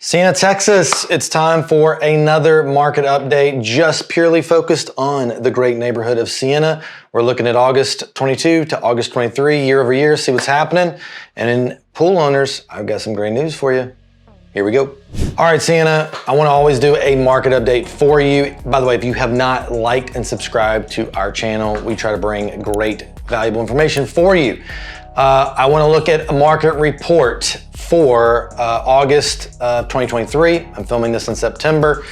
Sienna, Texas, it's time for another market update just purely focused on the great neighborhood of Sienna. We're looking at August 22 to August 23 year over year, see what's happening. And in pool owners, I've got some great news for you. Here we go. All right, Sienna, I want to always do a market update for you. By the way, if you have not liked and subscribed to our channel, we try to bring great, valuable information for you. I want to look at a market report for August 2023. I'm filming this in September.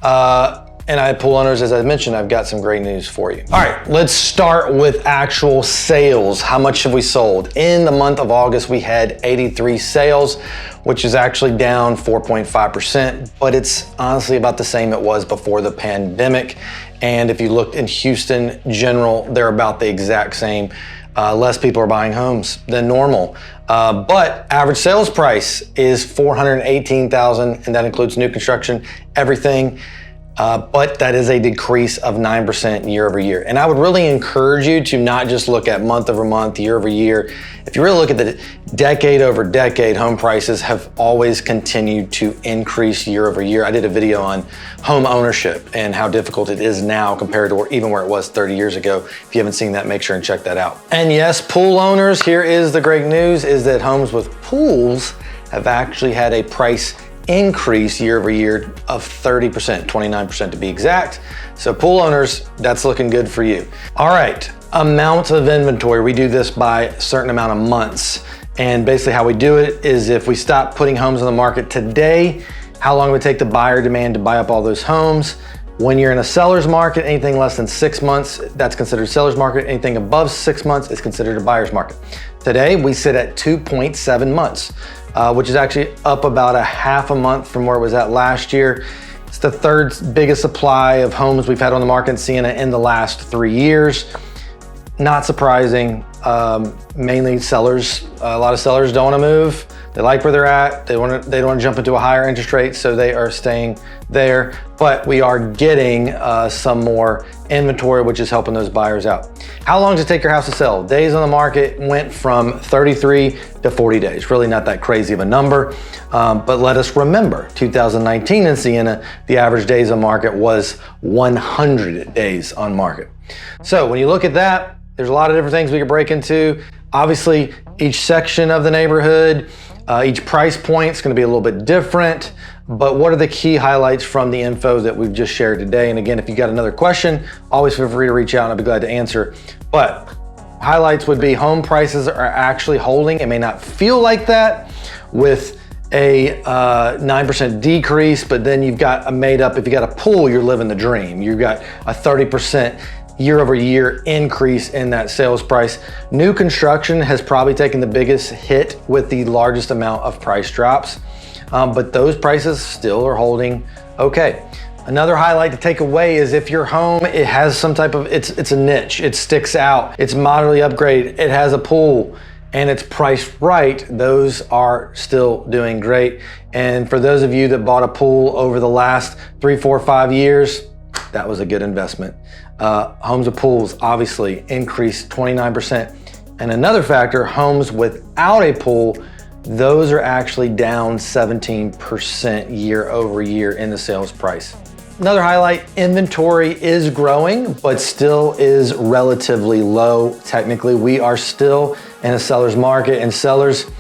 And I pool owners, as I mentioned, I've got some great news for you. All right, let's start with actual sales. How much have we sold? In the month of August, we had 83 sales, which is actually down 4.5%, but it's honestly about the same it was before the pandemic. And if you looked in Houston general, they're about the exact same. Less people are buying homes than normal. But average sales price is $418,000, and that includes new construction, everything. But that is a decrease of 9% year over year. And I would really encourage you to not just look at month over month, year over year. If you really look at the decade over decade, home prices have always continued to increase year over year. I did a video on home ownership and how difficult it is now compared to even where it was 30 years ago. If you haven't seen that, make sure and check that out. And yes, pool owners, here is the great news, is that homes with pools have actually had a price increase year over year of 30%, 29% to be exact. So pool owners, that's looking good for you. All right, amount of inventory. We do this by a certain amount of months. And basically how we do it is if we stop putting homes on the market today, how long would it take the buyer demand to buy up all those homes? When you're in a seller's market, anything less than 6 months, that's considered seller's market. Anything above 6 months is considered a buyer's market. Today, we sit at 2.7 months. Which is actually up about a half a month from where it was at last year. It's the third biggest supply of homes we've had on the market in Sienna in the last 3 years. Not surprising, mainly sellers. A lot of sellers don't want to move. They like where they're at. They don't want to jump into a higher interest rate, so they are staying there. But we are getting some more inventory, which is helping those buyers out. How long does it take your house to sell? Days on the market went from 33 to 40 days. Really not that crazy of a number, but let us remember 2019 in Sienna, the average days on market was 100 days on market. So when you look at that, there's a lot of different things we could break into. Obviously, each section of the neighborhood, each price point is going to be a little bit different, but what are the key highlights from the info that we've just shared today? And again, if you got another question, always feel free to reach out and I'll be glad to answer. But highlights would be home prices are actually holding. It may not feel like that with a 9% decrease, but then you've got a made up, if you got a pool, you're living the dream. You've got a 30% year over year increase in that sales price. New construction has probably taken the biggest hit with the largest amount of price drops, but those prices still are holding okay. Another highlight to take away is if your home, it has some type of, it's a niche, it sticks out, it's moderately upgraded, it has a pool, and it's priced right, those are still doing great. And for those of you that bought a pool over the last 3, 4, 5 years, that was a good investment. Homes with pools obviously increased 29%. And another factor, homes without a pool, those are actually down 17% year over year in the sales price. Another highlight, inventory is growing, but still is relatively low. Technically, we are still in a seller's market, and sellers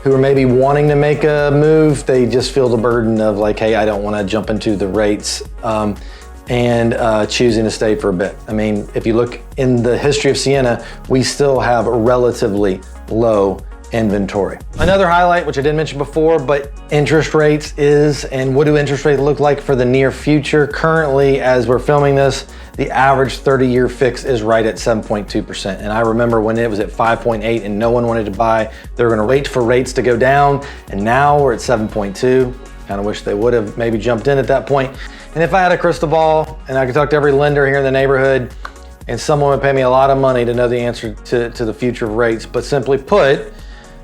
who are maybe wanting to make a move, they just feel the burden of like, hey, I don't want to jump into the rates. And choosing to stay for a bit. I mean, if you look in the history of Sienna, we still have a relatively low inventory. Another highlight, which I didn't mention before, but interest rates is, and what do interest rates look like for the near future? Currently, as we're filming this, the average 30-year fix is right at 7.2%. And I remember when it was at 5.8 and no one wanted to buy, they were gonna wait for rates to go down, and now we're at 7.2. Kind of wish they would have maybe jumped in at that point. And if I had a crystal ball and I could talk to every lender here in the neighborhood and someone would pay me a lot of money to know the answer to the future of rates, but simply put,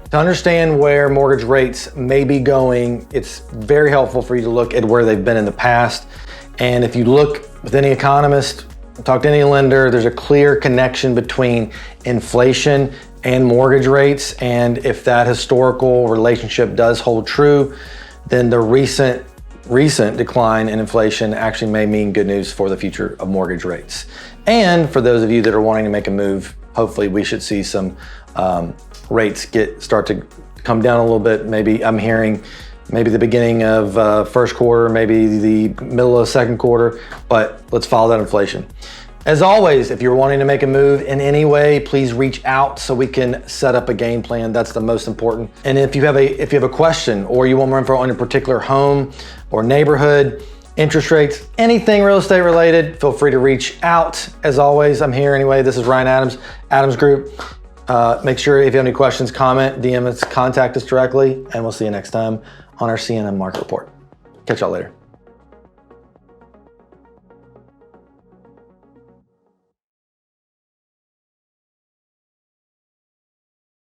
to understand where mortgage rates may be going, it's very helpful for you to look at where they've been in the past. And if you look with any economist, talk to any lender, there's a clear connection between inflation and mortgage rates. And if that historical relationship does hold true, then the recent decline in inflation actually may mean good news for the future of mortgage rates. And for those of you that are wanting to make a move, hopefully we should see some rates start to come down a little bit. Maybe I'm hearing maybe the beginning of first quarter, maybe the middle of second quarter, but let's follow that inflation. As always, if you're wanting to make a move in any way, please reach out so we can set up a game plan. That's the most important. And if you have a question or you want more info on a particular home or neighborhood, interest rates, anything real estate related, feel free to reach out. As always, I'm here anyway. This is Ryan Adams, Adams Group. Make sure if you have any questions, comment, DM us, contact us directly, and we'll see you next time on our Sienna Market Report. Catch y'all later.